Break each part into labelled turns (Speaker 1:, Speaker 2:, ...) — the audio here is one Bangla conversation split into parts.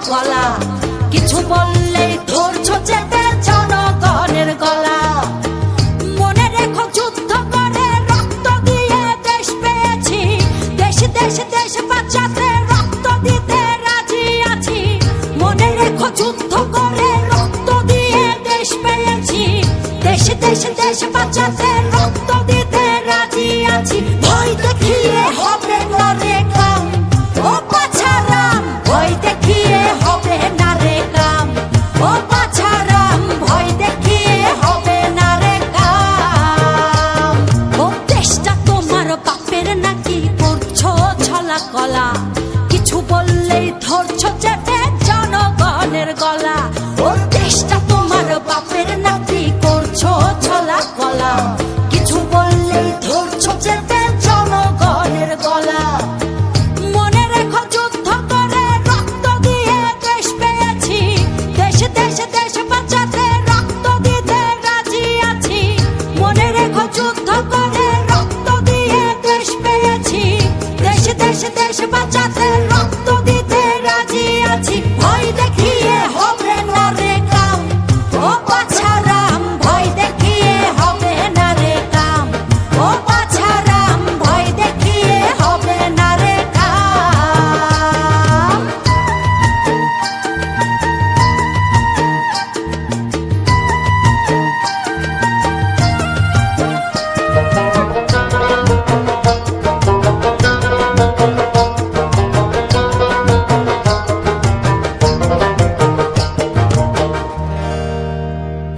Speaker 1: গলা, কিছু বললেই ধরছো চেপে জনগণের গলা। মনে রেখো যুদ্ধ করে রক্ত দিয়ে দেশ পেয়েছি, দেশ দেশ দেশ বাঁচাতে রক্ত দিতে রাজি আছি। মনে রেখো যুদ্ধ করে রক্ত দিয়ে দেশ পেয়েছি, দেশ দেশ দেশ বাঁচাতে রক্ত দিতে রাজি আছি। ভয় দেখিয়ে হবে না রে কাম, ও বাছারাম, ভয় দেখিয়ে হবে না রে কাম, ও বাছারাম, ভয় দেখিয়ে হবে না রে কাম। ও দেশটা তোমার বাপের নাকি করছো ছলা কলা, কিছু বললেই ধরছো চেপে জনগণের গলা। ও দেশটা তোমার বাপের নাকি করছো ছলা কলা, কিছু বললেই ধরছো চেপে জনগণের গলা। মনে রেখো যুদ্ধ করে রক্ত দিয়ে দেশ পেয়েছি, দেশ দেশ দেশ বাঁচাতে রক্ত দিতে রাজি আছি। মনে রেখো যুদ্ধ করে রক্ত দিয়ে দেশ পেয়েছি, দেশ দেশ দেশ বাঁচাতে রক্ত দিতে রাজি আছি। ভয় দেখিয়ে হবে না রে কাম, ও বাছারাম, ভয় দেখিয়ে হবে না রে কাম, ও বাছারাম, ভয় দেখিয়ে হবে না রে কাম।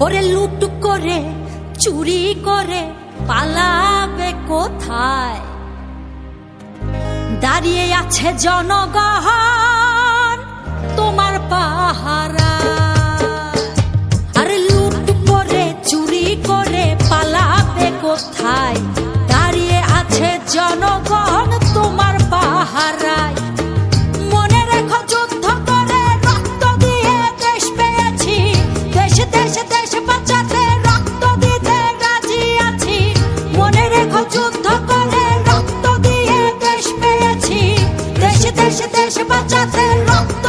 Speaker 1: ওরে লুট করে চুরি করে পালাবে কোথায়, দাঁড়িয়ে আছে জনগণ তোমার পাহারা। আরে লুট করে চুরি করে পালাবে কোথায়, দাঁড়িয়ে আছে জনগণ তোমার পাহারায়। মনে রেখো যুদ্ধ করে রক্ত দিয়ে দেশ পেয়েছি, দেশ দেশ দেশ বাঁচাতে রক্ত দিতে রাজি আছি। মনে রেখো যুদ্ধ করে রক্ত দিয়ে দেশ পেয়েছি, দেশ দেশ দেশ বাঁচাতে রক্ত